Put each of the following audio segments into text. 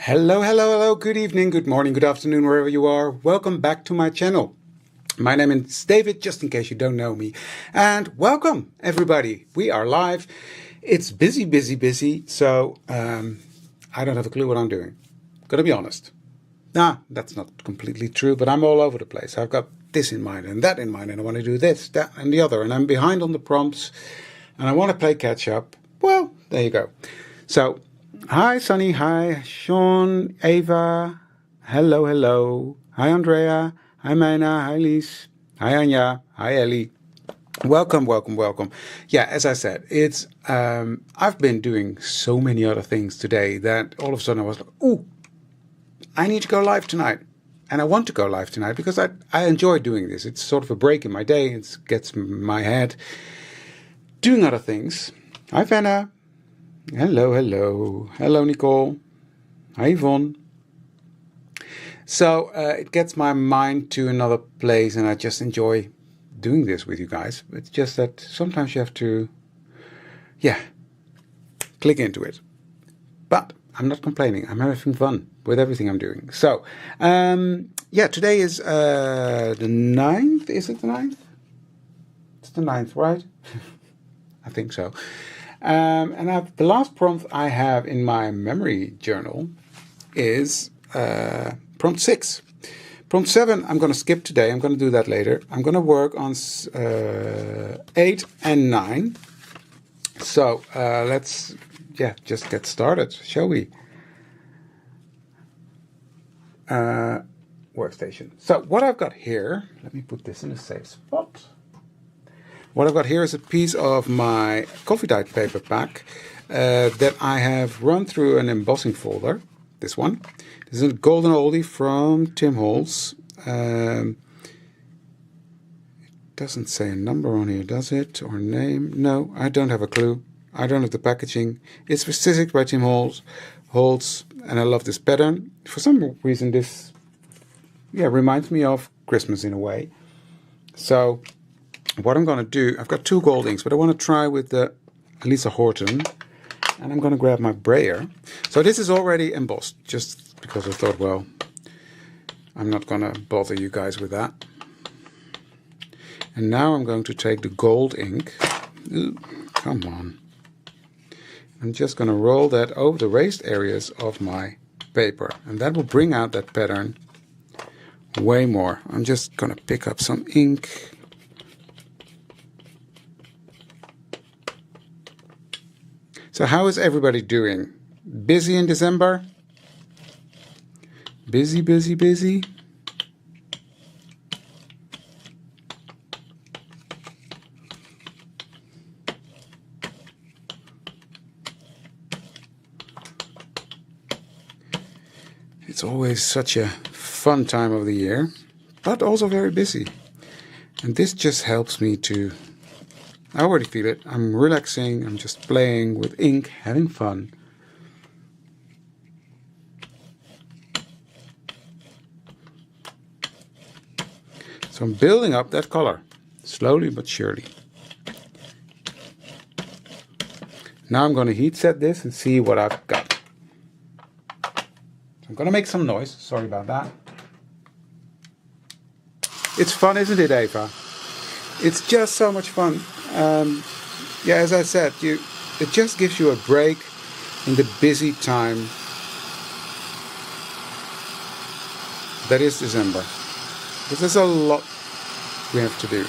Hello, hello, hello, good evening, good morning, good afternoon, wherever you are. Welcome back to my channel. My name is David, just in case you don't know me. And welcome, everybody. We are live. It's busy, so I don't have a clue what I'm doing. Gotta be honest. Nah, that's not completely true, but I'm all over the place. I've got this in mind and that in mind, and I want to do this, that, and the other. And I'm behind on the prompts, and I want to play catch up. Well, there you go. So, hi, Sunny. Hi, Sean, Ava. Hello, hello. Hi, Andrea. Hi, Mina. Hi, Lies. Hi, Anja. Hi, Ellie. Welcome. Yeah, as I said, it's I've been doing so many other things today that all of a sudden I was like, ooh, I need to go live tonight. And I want to go live tonight because I enjoy doing this. It's sort of a break in my day. It gets my head doing other things. Hi, Vanna. Hello. Hello, Nicole. Hi, Yvonne. So it gets my mind to another place, and I just enjoy doing this with you guys. It's just that sometimes you have to, click into it. But I'm not complaining. I'm having fun with everything I'm doing. So, today is the 9th. Is it the 9th? It's the 9th, right? I think so. And the last prompt I have in my memory journal is prompt 6. Prompt 7 I'm going to skip today. I'm going to do that later. I'm going to work on 8 and 9. So let's just get started, shall we? Workstation. So what I've got here, let me put this in a safe spot. What I've got here is a piece of my coffee dyed paper pack that I have run through an embossing folder. This one. This is a golden oldie from Tim Holtz. It doesn't say a number on here, does it? Or name? No, I don't have a clue. I don't have the packaging. It's stitched by Tim Holtz, and I love this pattern. For some reason, this reminds me of Christmas in a way. So what I'm going to do, I've got 2 gold inks, but I want to try with the Lisa Horton, and I'm going to grab my brayer. So this is already embossed, just because I thought, well, I'm not going to bother you guys with that. And now I'm going to take the gold ink. Ooh, come on. I'm just going to roll that over the raised areas of my paper, and that will bring out that pattern way more. I'm just going to pick up some ink. So how is everybody doing? Busy in December? Busy. It's always such a fun time of the year, but also very busy. And this just helps me to, I already feel it, I'm relaxing, I'm just playing with ink, having fun. So I'm building up that color, slowly but surely. Now I'm going to heat set this and see what I've got. I'm going to make some noise, sorry about that. It's fun, isn't it, Ava? It's just so much fun. As I said, it just gives you a break in the busy time that is December. Because there's a lot we have to do.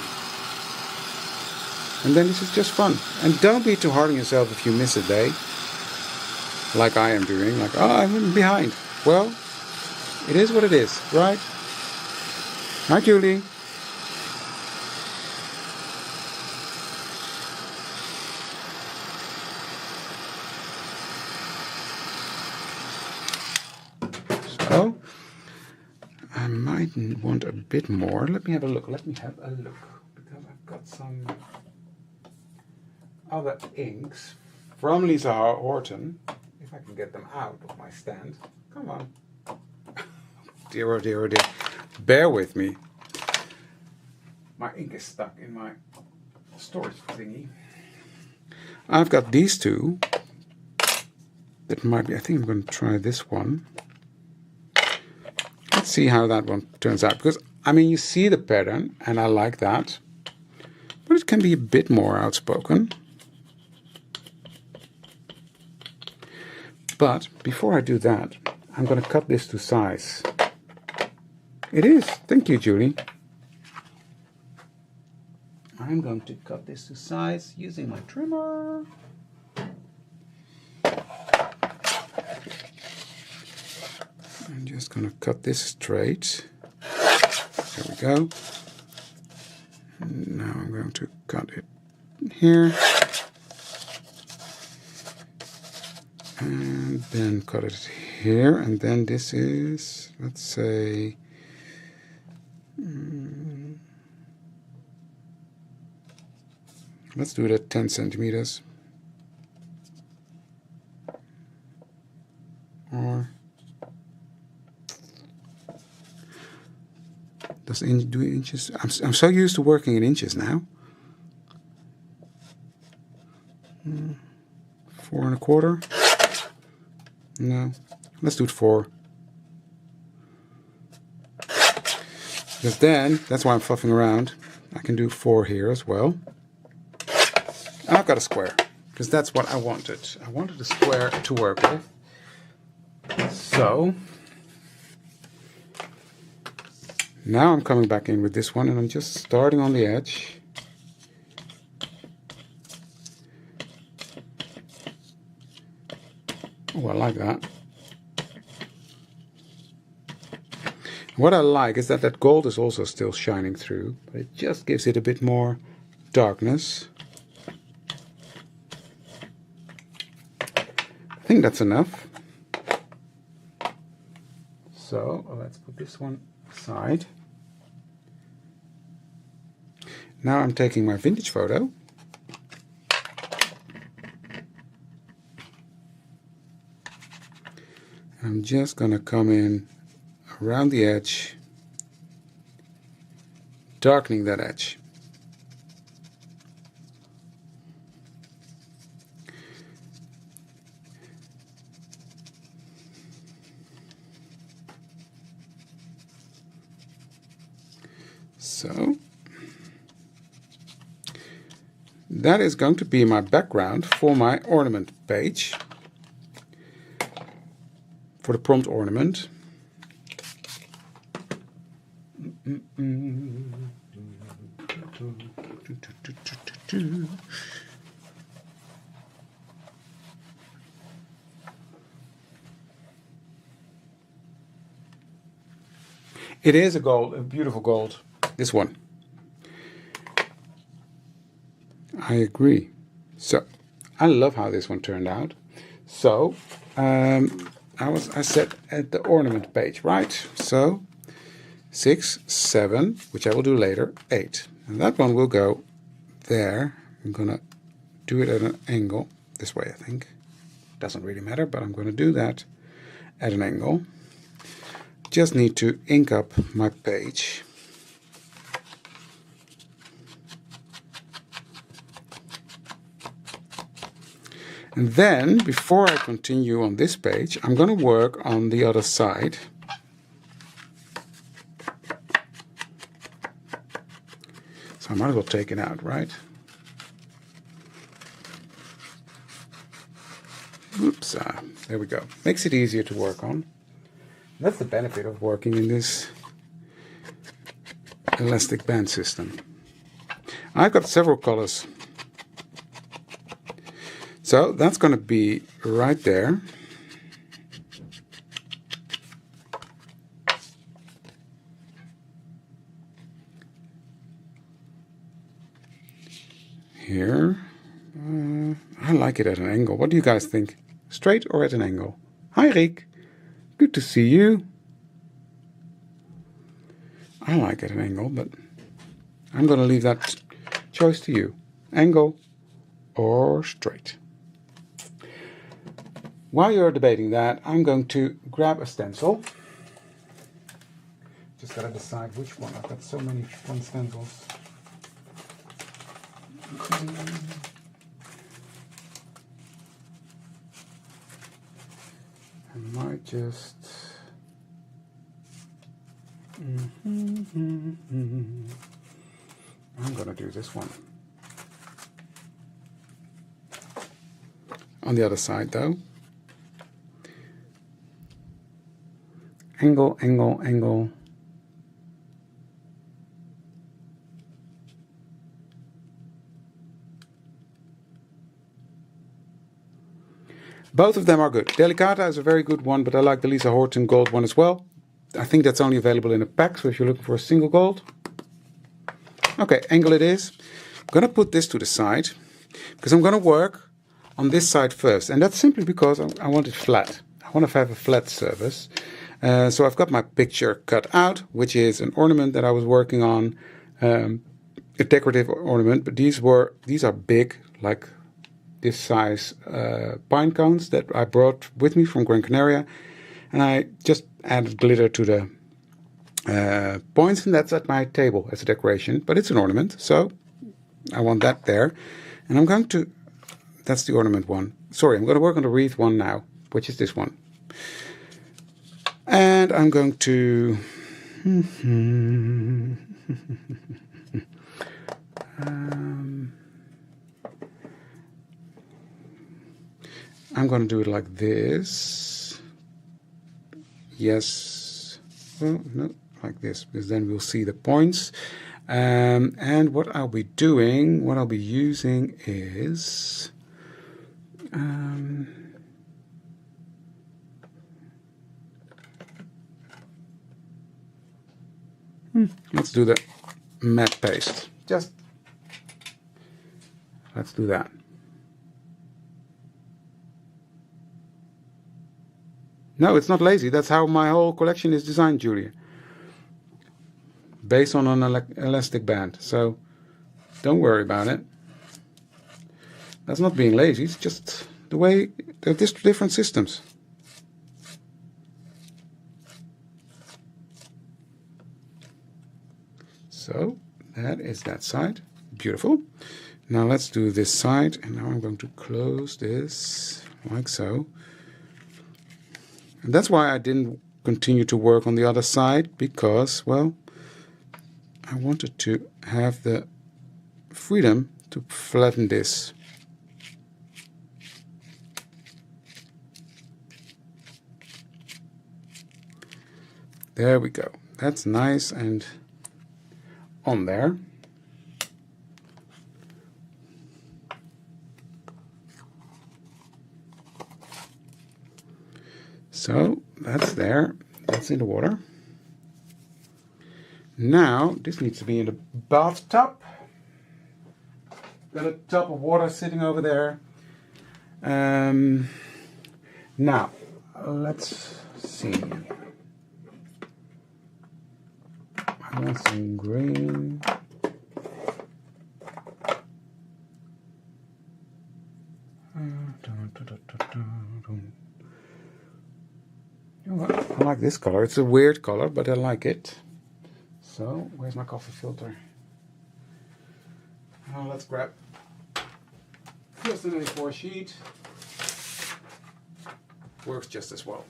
And then this is just fun. And don't be too hard on yourself if you miss a day. Like I am doing. Like, oh, I'm behind. Well, it is what it is, right? Hi, Julie. So, I might want a bit more. Let me have a look. Because I've got some other inks from Lisa Horton. If I can get them out of my stand. Come on. Dear, oh dear. Bear with me. My ink is stuck in my storage thingy. I've got these 2. That might be, I think I'm going to try this one. let's see how that one turns out. Because, I mean, you see the pattern, and I like that. But it can be a bit more outspoken. But before I do that, I'm going to cut this to size. It is. Thank you, Julie. I'm going to cut this to size using my trimmer. I'm just going to cut this straight. There we go. Now I'm going to cut it here. And then cut it here. And then this is, let's say, let's do it at 10 centimeters. Or does inch do inches? I'm so used to working in inches now. 4 1/4. No, let's do it 4. Because then, that's why I'm fluffing around. I can do 4 here as well. And I've got a square, because that's what I wanted. I wanted a square to work with. So, now I'm coming back in with this one, and I'm just starting on the edge. Oh, I like that. What I like is that that gold is also still shining through, but it just gives it a bit more darkness. I think that's enough. So let's put this one aside. Now I'm taking my vintage photo. I'm just going to come in around the edge, darkening that edge. So that is going to be my background for my ornament page, for the prompt ornament. It is a gold, a beautiful gold, this one. I agree. So, I love how this one turned out. So, I said at the ornament page, right? So, 6, 7, which I will do later, 8. And that one will go there. I'm going to do it at an angle, this way I think. Doesn't really matter, but I'm going to do that at an angle. Just need to ink up my page. And then, before I continue on this page, I'm going to work on the other side. So I might as well take it out, right? Oops, there we go. Makes it easier to work on. That's the benefit of working in this elastic band system. I've got several colors. So that's going to be right there. Here. I like it at an angle. What do you guys think? Straight or at an angle? Hi, Rick. Good to see you. I like at an angle, but I'm going to leave that choice to you. Angle or straight. While you're debating that, I'm going to grab a stencil. Just got to decide which one. I've got so many fun stencils. I might just I'm going to do this one. On the other side though. Angle, angle, angle. Both of them are good. Delicata is a very good one, but I like the Lisa Horton gold one as well. I think that's only available in a pack, so if you're looking for a single gold. Okay, angle it is. I'm going to put this to the side, because I'm going to work on this side first. And that's simply because I want it flat. I want to have a flat surface. So I've got my picture cut out, which is an ornament that I was working on. A decorative ornament, but these are big, like this size pine cones that I brought with me from Gran Canaria, and I just added glitter to the points, and that's at my table as a decoration, but it's an ornament, so I want that there. And I'm going to, that's the ornament one. Sorry, I'm going to work on the wreath one now, which is this one. And I'm going to I'm going to do it like this. Yes. Well, no, like this, because then we'll see the points. And what I'll be doing, what I'll be using is... let's do the matte paste. Let's do that. No, it's not lazy. That's how my whole collection is designed, Julia. Based on an elastic band. So don't worry about it. That's not being lazy. It's just the way they're just different systems. So that is that side. Beautiful. Now let's do this side. And now I'm going to close this like so. And that's why I didn't continue to work on the other side, because, well, I wanted to have the freedom to flatten this. There we go. That's nice and on there. So that's there. That's in the water. Now this needs to be in the bathtub. Got a tub of water sitting over there. Now let's see. I want some green. You know what? I like this color. It's a weird color, but I like it. So, where's my coffee filter? Let's grab just an A4 sheet. Works just as well.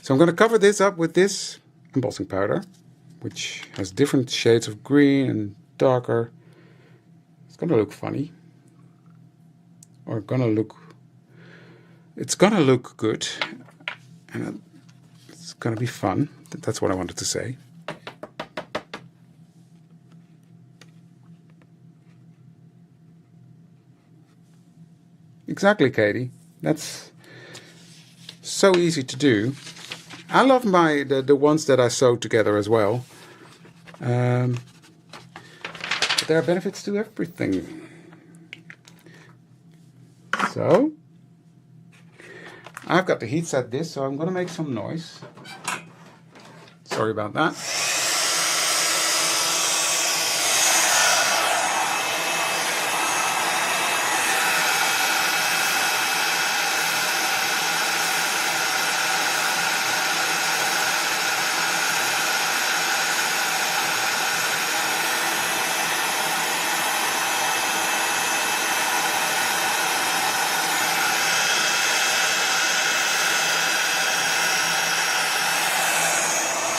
So I'm going to cover this up with this embossing powder, which has different shades of green and darker. It's going to look funny. Or it's going to look good. And it's going to be fun. That's what I wanted to say. Exactly, Katie. That's so easy to do. I love the ones that I sewed together as well. But there are benefits to everything. So I've got the heat set this, so I'm going to make some noise. Sorry about that.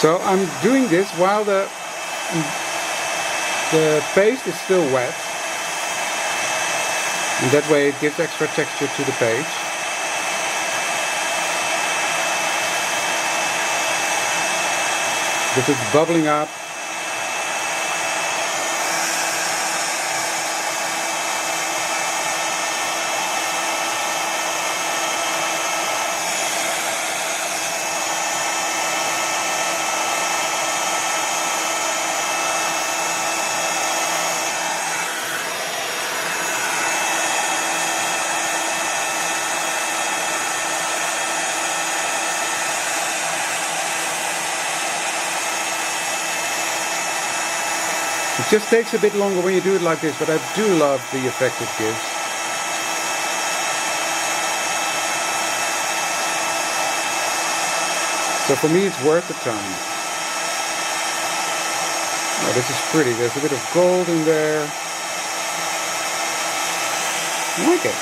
So I'm doing this while the paste is still wet, and that way it gives extra texture to the page. Because it's bubbling up. It just takes a bit longer when you do it like this, but I do love the effect it gives. So for me it's worth the time. Oh, this is pretty. There's a bit of gold in there. I like it.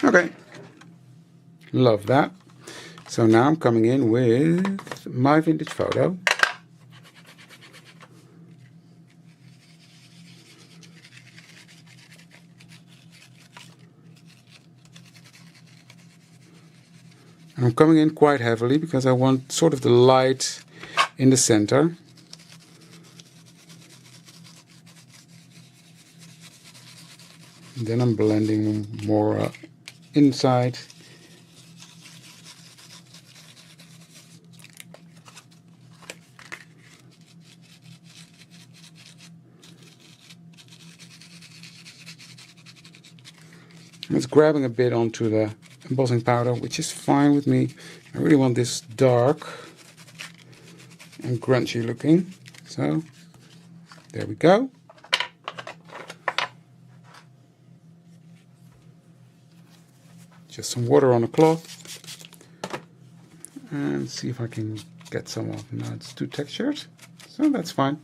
Okay, love that. So now I'm coming in with my vintage photo. And I'm coming in quite heavily because I want sort of the light in the center. And then I'm blending more inside. It's grabbing a bit onto the embossing powder, which is fine with me. I really want this dark and grungy looking. So there we go. Just some water on a cloth and see if I can get some off. Now it's too textured, so that's fine.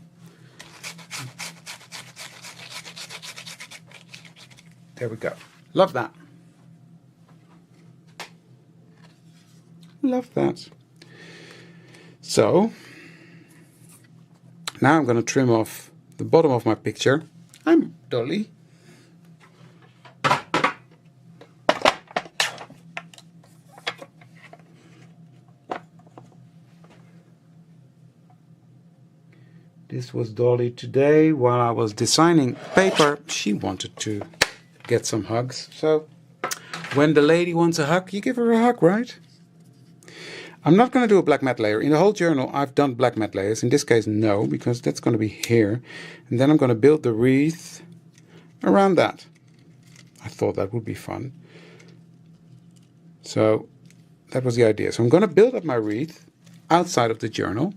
There we go. Love that. Love that. So now I'm going to trim off the bottom of my picture. I'm Dolly. This was Dolly today while I was designing paper. She wanted to get some hugs. So when the lady wants a hug, you give her a hug, right? I'm not going to do a black matte layer. In the whole journal, I've done black matte layers. In this case, no, because that's going to be here. And then I'm going to build the wreath around that. I thought that would be fun. So that was the idea. So I'm going to build up my wreath outside of the journal.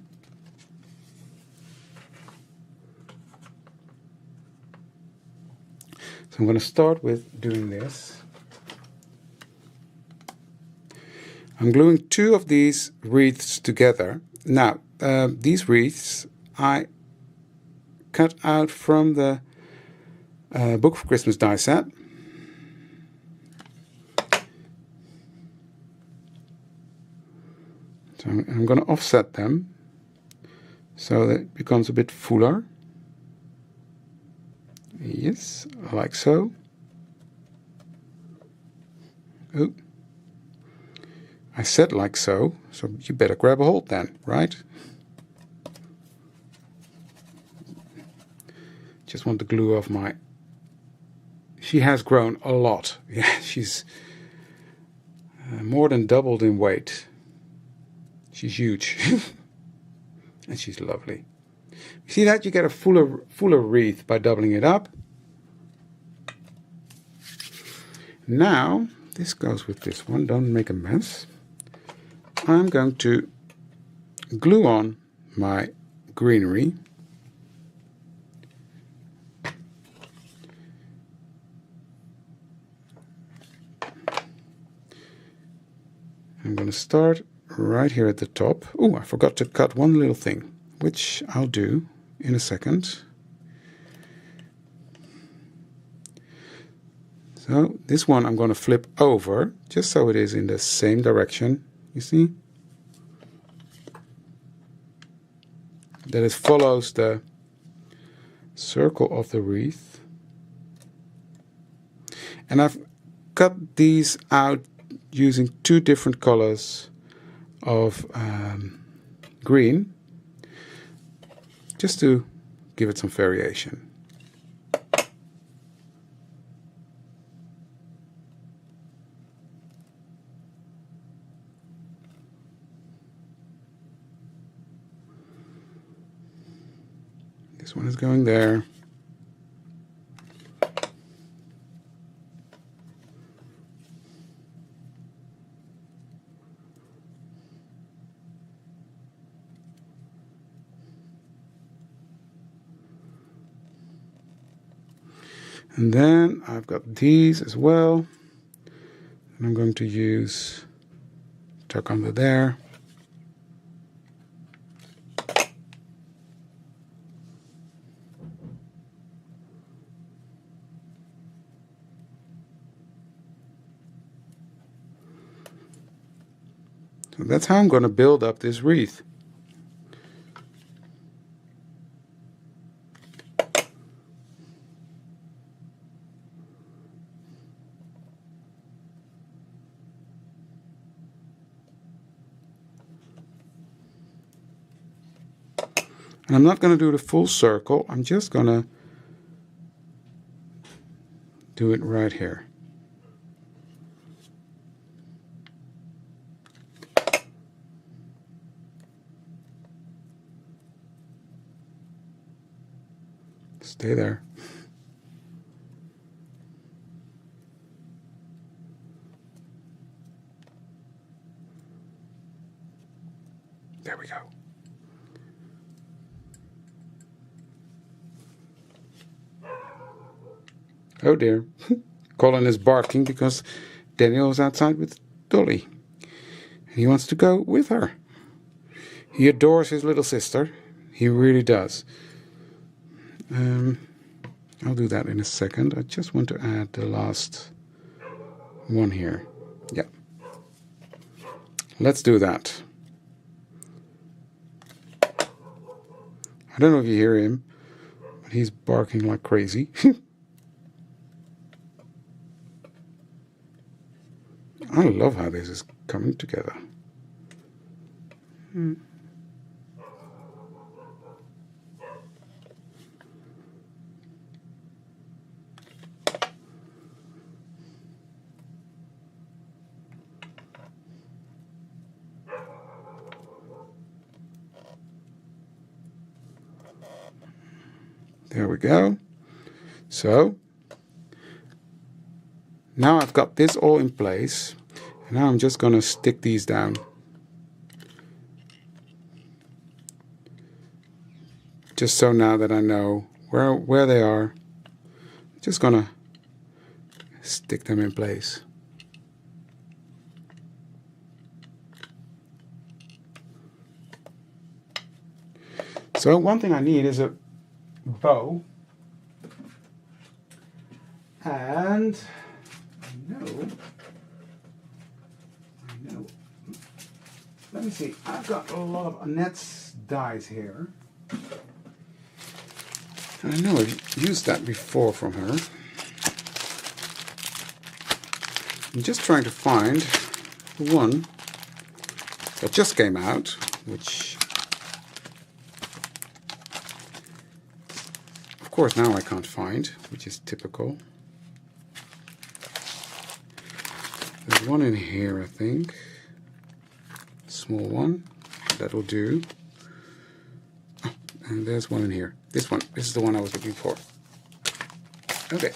So I'm going to start with doing this. I'm gluing two of these wreaths together. Now, these wreaths I cut out from the Book for Christmas die set. So I'm going to offset them so that it becomes a bit fuller. Yes, like so. Oh, I said like so, so you better grab a hold then, right? Just want to glue off my... She has grown a lot. Yeah, she's more than doubled in weight. She's huge. And she's lovely. You see that? You get a fuller wreath by doubling it up. Now, this goes with this one. Don't make a mess. I'm going to glue on my greenery. I'm going to start right here at the top. Oh, I forgot to cut one little thing, which I'll do in a second. So this one I'm going to flip over just so it is in the same direction. You see? That it follows the circle of the wreath. And I've cut these out using two different colors of green, just to give it some variation. This one is going there. And then I've got these as well. And I'm going to use tuck under there. So that's how I'm going to build up this wreath. And I'm not going to do the full circle, I'm just going to do it right here. Stay there. There we go. Oh dear. Colin is barking because Daniel is outside with Dolly. And he wants to go with her. He adores his little sister. He really does. I'll do that in a second. I just want to add the last one here. Yeah. Let's do that. I don't know if you hear him, but he's barking like crazy. I love how this is coming together. There we go. So now I've got this all in place, and now I'm just going to stick these down. Just so now that I know where they are, I'm just going to stick them in place. So one thing I need is a bow, and I know, let me see, I've got a lot of Annette's dies here, and I know I've used that before from her. I'm just trying to find the one that just came out, which of course now I can't find, which is typical. There's one in here, I think. Small one. That'll do. Oh, and there's one in here. This one. This is the one I was looking for. Okay.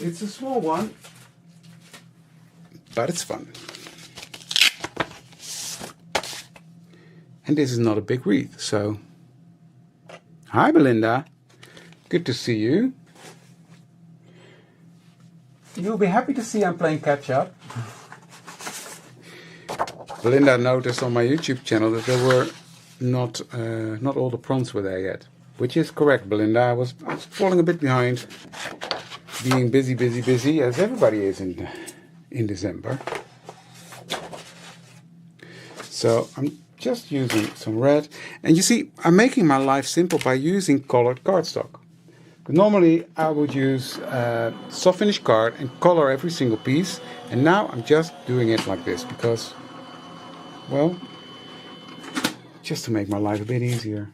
It's a small one, but it's fun. And this is not a big wreath, so... Hi, Belinda. Good to see you. You'll be happy to see I'm playing catch up. Belinda noticed on my YouTube channel that there were not all the prawns were there yet. which is correct, Belinda. I was falling a bit behind, being busy, as everybody is in December. So I'm just using some red. And you see, I'm making my life simple by using colored cardstock. But normally I would use soft finish card and color every single piece. And now I'm just doing it like this because, well, just to make my life a bit easier.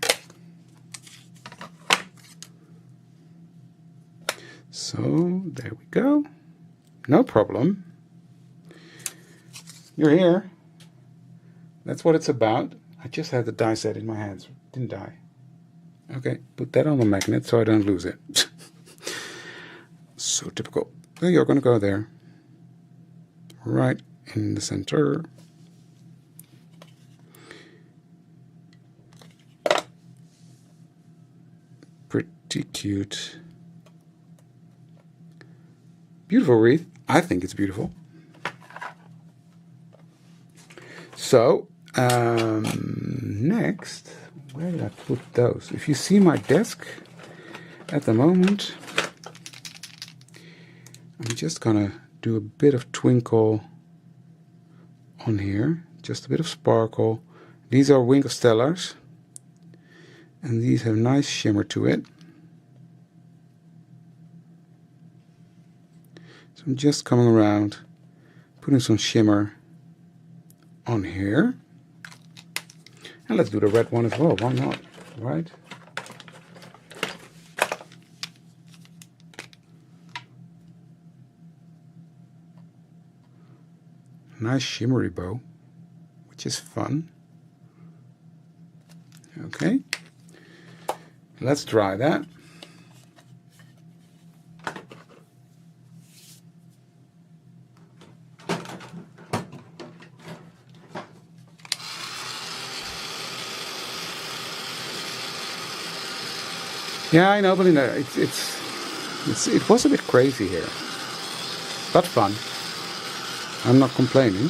So there we go. No problem. You're here. That's what it's about. I just had the die set in my hands, didn't I? Okay, put that on the magnet so I don't lose it. So typical. So you're going to go there. Right in the center. Pretty cute. Beautiful wreath. I think it's beautiful. So, next, where did I put those? If you see my desk at the moment, I'm just gonna do a bit of twinkle on here, just a bit of sparkle. These are Winkle Stellars, and these have nice shimmer to it. So I'm just coming around, putting some shimmer on here. And let's do the red one as well, why not, right? Nice shimmery bow, which is fun. Okay, let's try that. Yeah, I know, Belinda. It was a bit crazy here, but fun. I'm not complaining.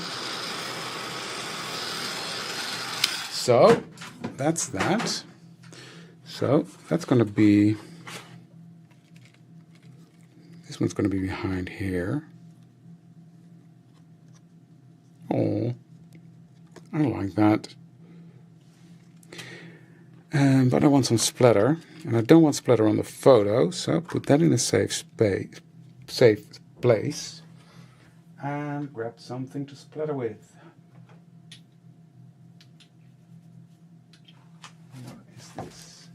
So that's that. So that's going to be. This one's going to be behind here. Oh, I like that. But I want some splatter, and I don't want splatter on the photo, so put that in a safe place, and grab something to splatter with. What is this?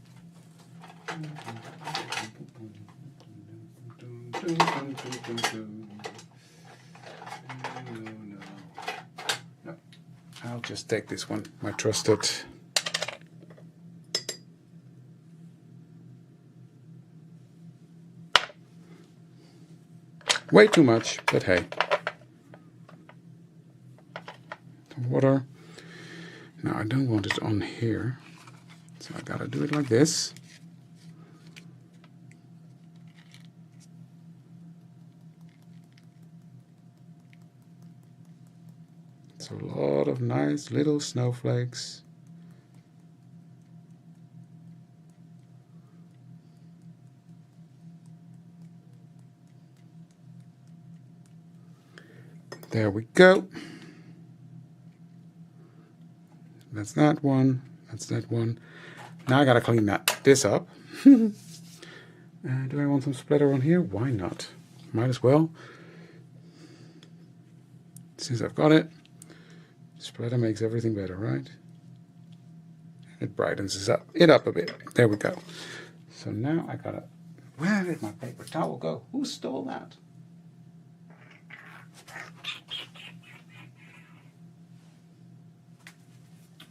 No, I'll just take this one, my trusted. Way too much, but hey. Water. Now I don't want it on here, so I gotta do it like this. It's a lot of nice little snowflakes. There we go. That's that one. That's that one. Now I gotta clean this up. Do I want some splatter on here? Why not? Might as well. Since I've got it, splatter makes everything better, right? It brightens it up a bit. There we go. So now I gotta. Where did my paper towel go? Who stole that?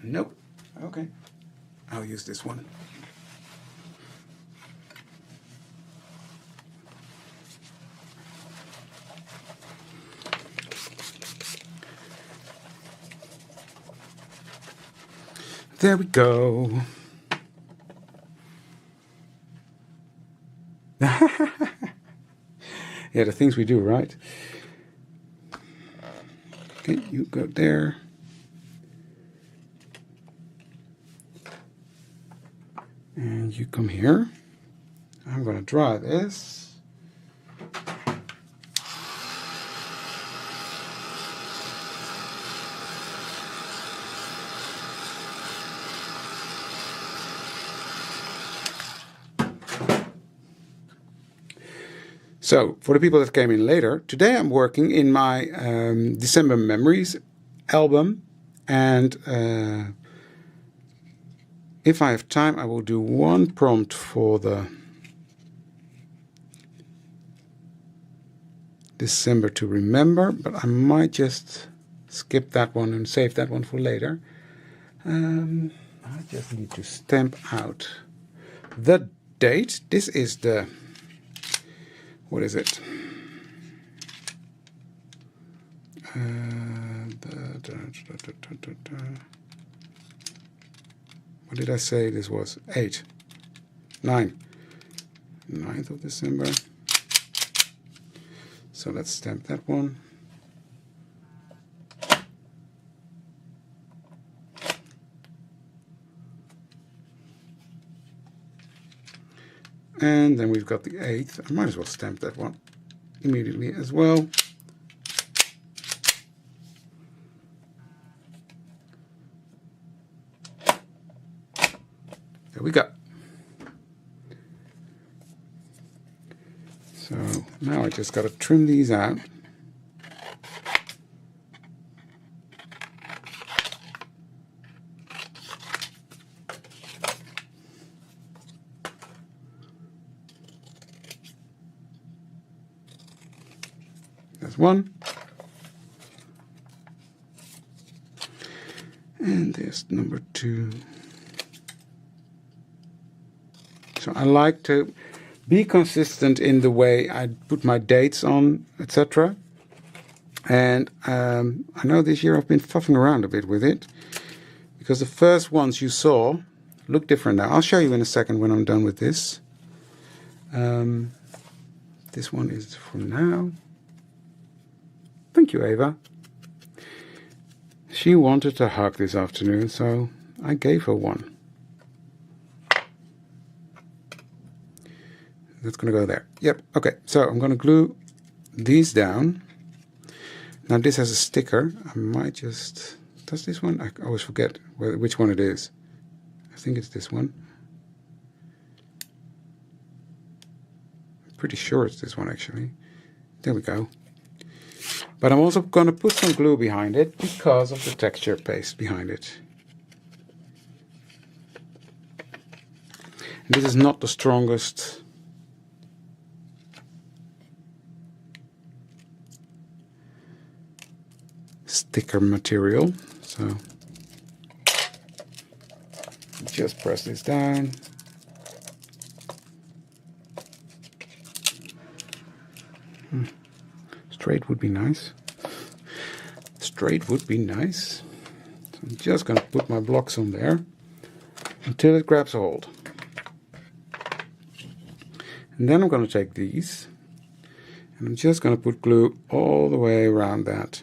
Nope. Okay. I'll use this one. There we go. Yeah, the things we do, right? Okay, you go there. And you come here. I'm going to draw this. So, for the people that came in later, today I'm working in my December Memories album, and if I have time, I will do one prompt for the December to remember, but I might just skip that one and save that one for later. I just need to stamp out the date. This is the, what is it? What did I say this was? 9th of December. So let's stamp that one. And then we've got the 8th. I might as well stamp that one immediately as well. There we go. So now I just got to trim these out. There's one. And there's number 2. So I like to be consistent in the way I put my dates on, etc. And I know this year I've been fuffing around a bit with it, because the first ones you saw look different now. I'll show you in a second when I'm done with this. This one is for now. Thank you, Ava. She wanted a hug this afternoon, so I gave her one. That's going to go there. Yep, okay. So I'm going to glue these down. Now this has a sticker. I might just... Does this one? I always forget which one it is. I think it's this one. I'm pretty sure it's this one, actually. There we go. But I'm also going to put some glue behind it because of the texture paste behind it. And this is not the strongest sticker material, so just press this down. Straight would be nice. Straight would be nice. So I'm just going to put my blocks on there until it grabs a hold. And then I'm going to take these and I'm just going to put glue all the way around that.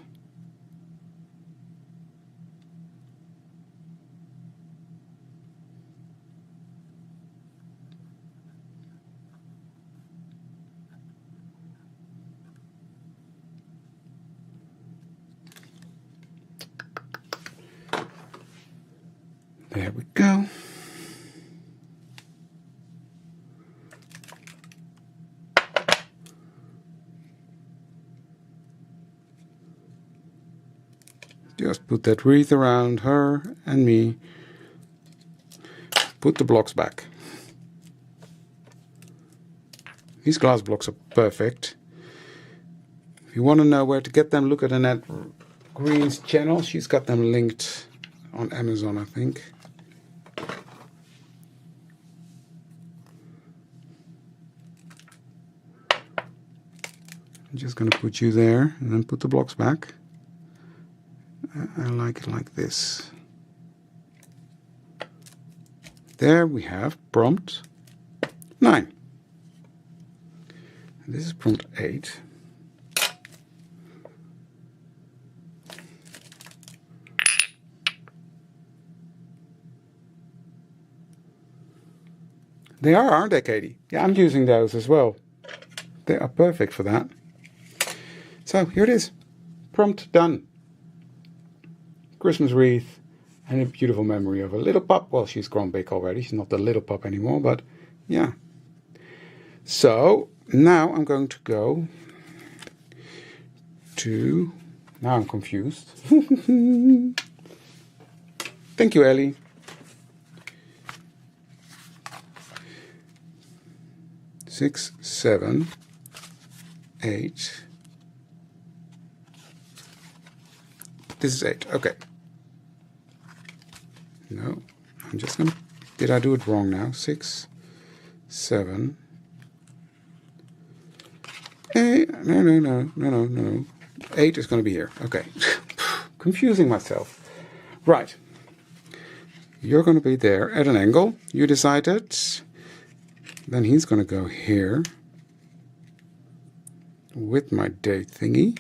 There we go. Just put that wreath around her and me. Put the blocks back. These glass blocks are perfect. If you want to know where to get them, look at Annette Green's channel. She's got them linked on Amazon, I think. I'm just going to put you there and then put the blocks back. I like it like this. There we have prompt 9. And this is prompt 8. They are, aren't they, Katie? Yeah, I'm using those as well. They are perfect for that. So here it is. Prompt done. Christmas wreath and a beautiful memory of a little pup. Well, she's grown big already. She's not the little pup anymore, but yeah. So now I'm going to go to... Now I'm confused. Thank you, Ellie. Six, 7, 8. This is 8. Okay. No, I'm just gonna... Did I do it wrong now? 6, 7, 8. No. 8 is going to be here. Okay. Confusing myself. Right. You're going to be there at an angle. You decided. Then he's going to go here with my date thingy.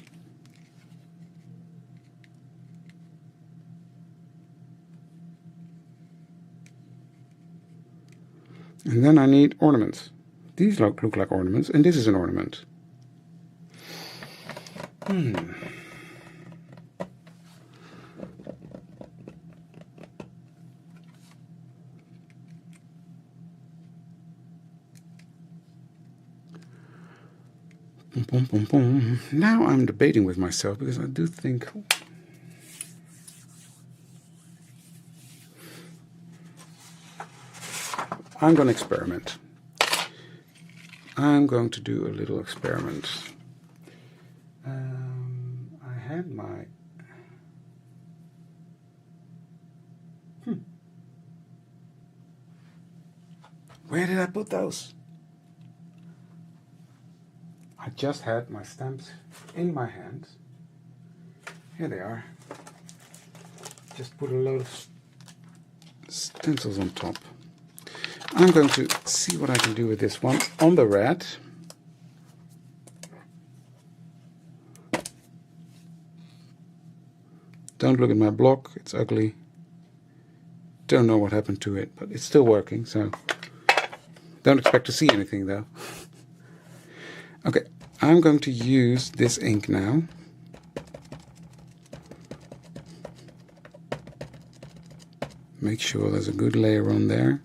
And then I need ornaments. These look like ornaments, and this is an ornament. Boom, boom, boom. Now I'm debating with myself because I do think... I'm going to experiment. I'm going to do a little experiment. I had my... Where did I put those? I just had my stamps in my hand. Here they are. Just put a load of stencils on top. I'm going to see what I can do with this one on the red. Don't look at my block, it's ugly. Don't know what happened to it, but it's still working, so don't expect to see anything though. Okay, I'm going to use this ink now. Make sure there's a good layer on there.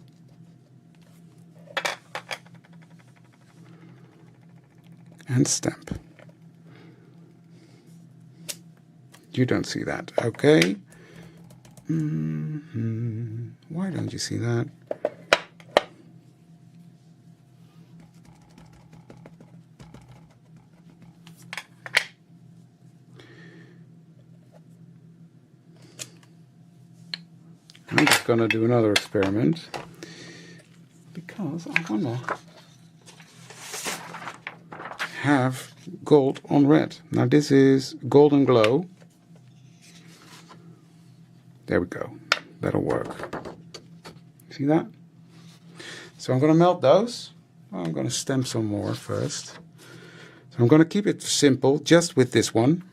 And stamp. You don't see that, okay? Why don't you see that? I'm just gonna do another experiment because I wanna have gold on red. Now this is Golden Glow. There we go. That'll work. See that? So I'm going to melt those. Well, I'm going to stamp some more first. So I'm going to keep it simple, just with this one.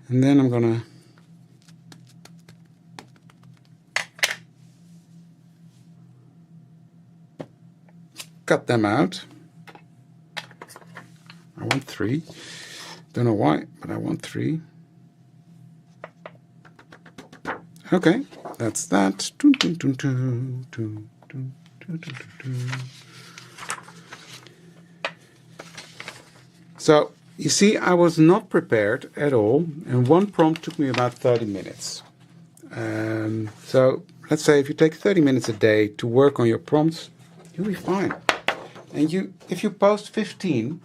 And then I'm going to cut them out. I want 3. Don't know why, but I want 3. Okay, that's that. So, you see, I was not prepared at all, and one prompt took me about 30 minutes. So, let's say if you take 30 minutes a day to work on your prompts, you'll be fine. And if you post 15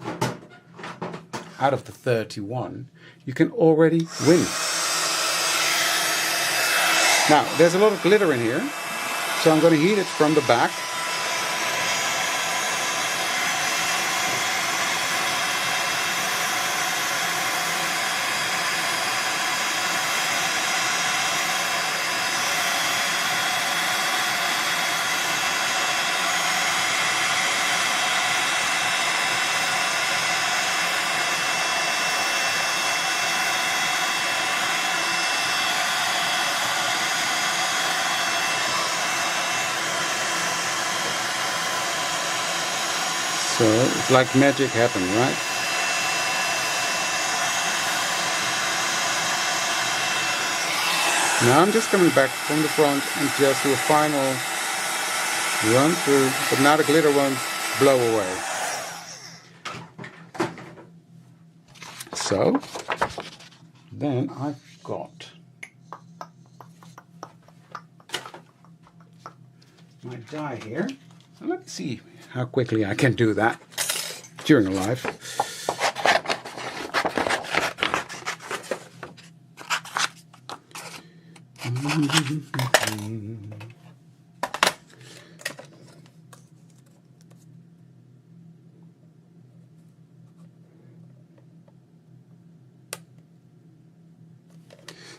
out of the 31, you can already win. Now, there's a lot of glitter in here, so I'm going to heat it from the back. like magic happened, right? Now I'm just coming back from the front and just do a final run through, but now the glitter won't blow away. So then I've got my die here. So let's see how quickly I can do that during a live.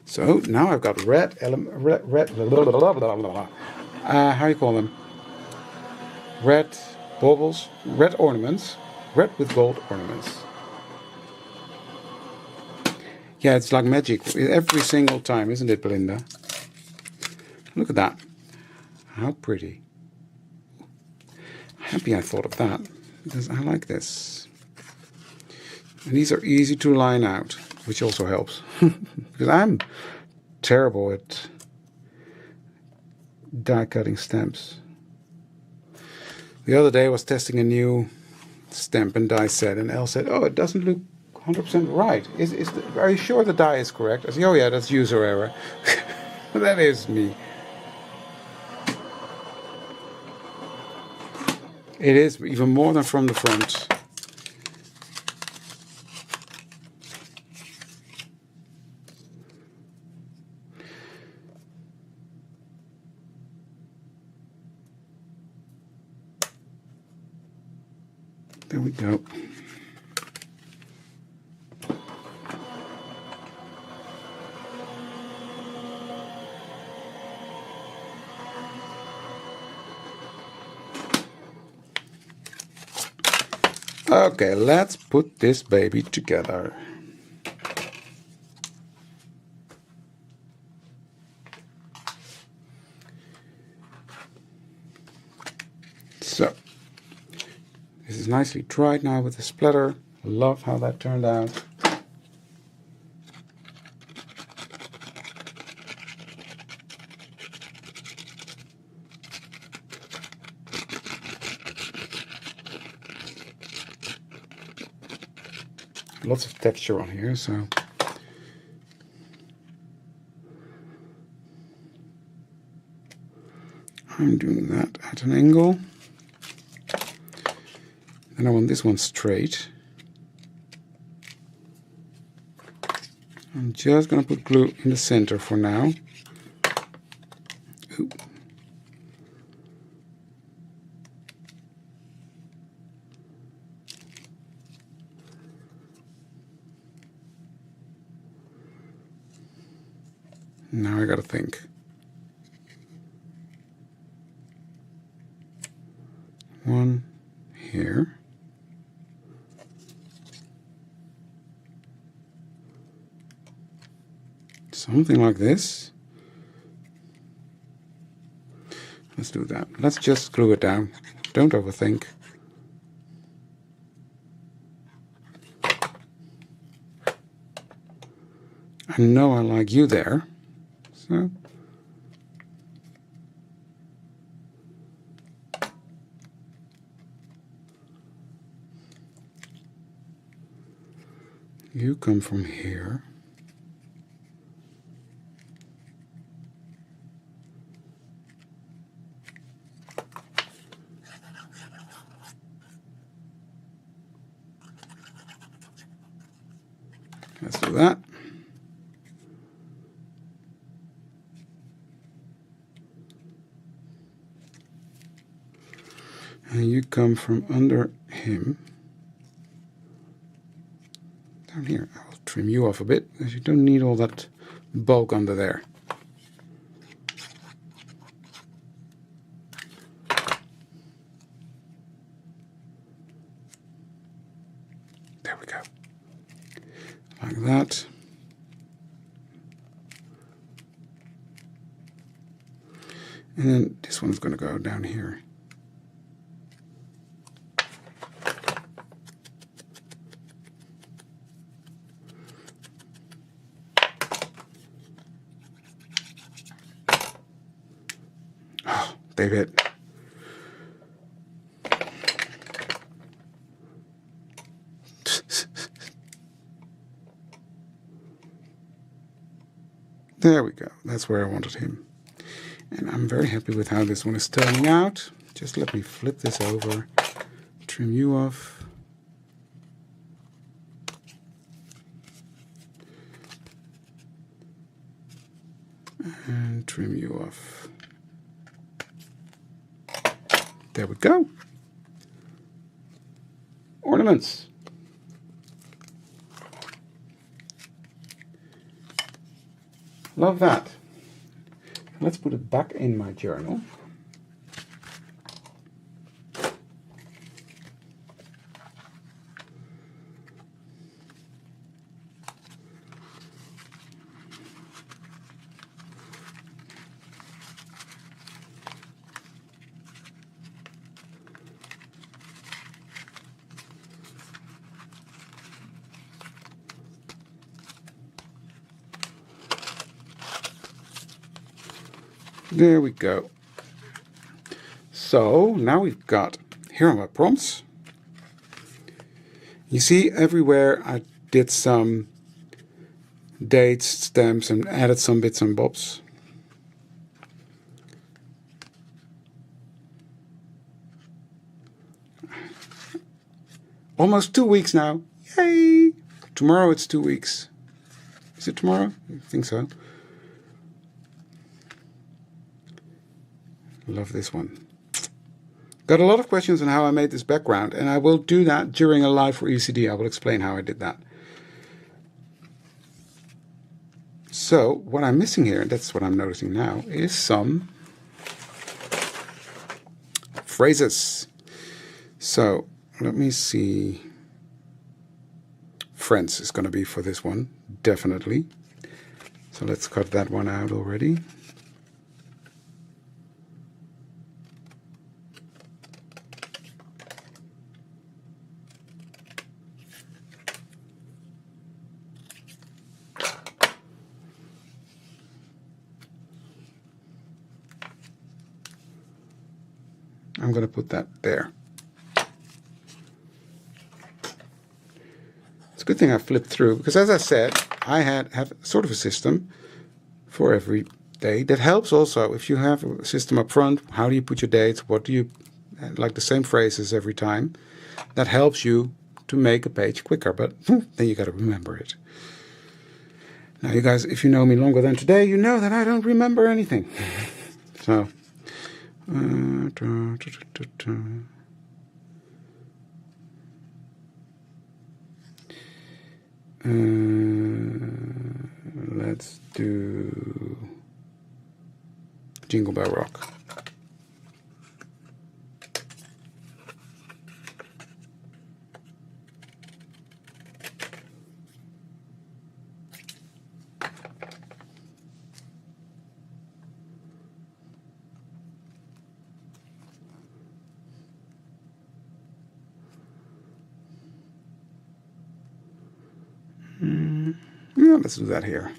So now I've got red how you call them? Red baubles, red ornaments, red with gold ornaments. Yeah, it's like magic every single time, isn't it, Belinda? Look at that. How pretty. Happy I thought of that, because I like this. And these are easy to line out, which also helps. Because I'm terrible at die cutting stamps. The other day I was testing a new stamp and die set, and Elle said, "Oh, it doesn't look 100% right. Are you sure the die is correct?" I said, "Oh yeah, that's user error." That is me. It is even more than from the front. There we go. Okay, let's put this baby together. So, this is nicely dried now with the splatter. I love how that turned out. Lots of texture on here, so I'm doing that at an angle. And I want this one straight. I'm just going to put glue in the center for now. Ooh. Now I got to think. One here. Something like this. Let's do that. Let's just glue it down. Don't overthink. I know I like you there. So you come from here. Let's do that. And you come from under him. Down here. I'll trim you off a bit, because you don't need all that bulk under there. There we go. Like that. And then this one's going to go down here. David. There we go. That's where I wanted him. And I'm very happy with how this one is turning out. Just let me flip this over, trim you off. And trim you off. There we go. Ornaments. Love that. Let's put it back in my journal. There we go. So now we've got, here are my prompts. You see everywhere I did some dates, stamps, and added some bits and bobs. Almost 2 weeks now. Yay! Tomorrow it's 2 weeks. Is it tomorrow? I think so. Love this one. Got a lot of questions on how I made this background, and I will do that during a live for ECD. I will explain how I did that. So what I'm missing here, and that's what I'm noticing now, is some phrases. So let me see. Friends is going to be for this one, definitely. So let's cut that one out already. I'm going to put that there. It's a good thing I flipped through, because as I said, I have sort of a system for every day that helps also. If you have a system up front, how do you put your dates? What do you, like the same phrases every time? That helps you to make a page quicker, but then you got to remember it. Now, you guys, if you know me longer than today, you know that I don't remember anything. So. Let's do Jingle Bell Rock. Yeah, let's do that here.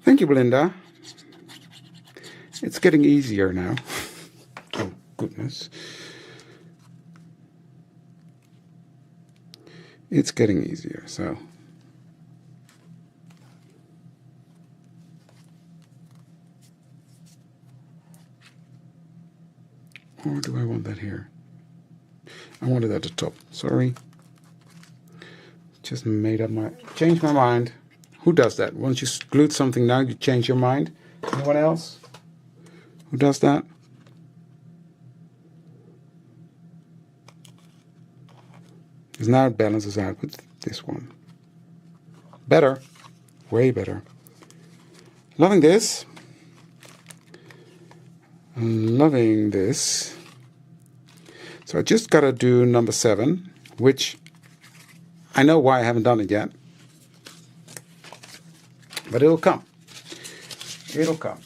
Thank you, Belinda. It's getting easier now. Oh, goodness. It's getting easier, so. Or do I want that here? I want it at the top. Sorry. Just changed my mind. Who does that? Once you glued something down, you change your mind? Anyone else? Who does that? Because now it balances out with this one. Better. Way better. Loving this. Loving this. So I just got to do number 7, which I know why I haven't done it yet. But it'll come. It'll come.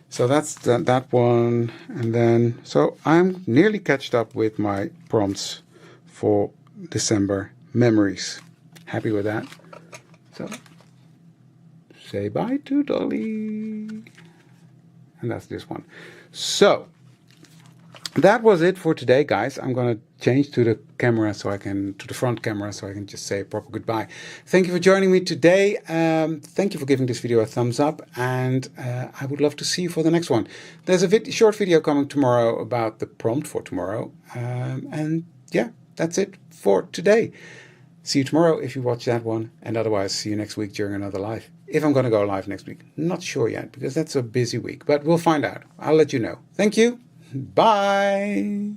So that's that one. And then, so I'm nearly catched up with my prompts for December memories. Happy with that. So say bye to Dolly. And that's this one. So that was it for today, guys. I'm going to change to the camera to the front camera so I can just say a proper goodbye. Thank you for joining me today. Thank you for giving this video a thumbs up, and I would love to see you for the next one. There's a short video coming tomorrow about the prompt for tomorrow. And yeah, that's it for today. See you tomorrow if you watch that one, and otherwise see you next week during another live. If I'm going to go live next week, not sure yet because that's a busy week, but we'll find out. I'll let you know. Thank you. Bye.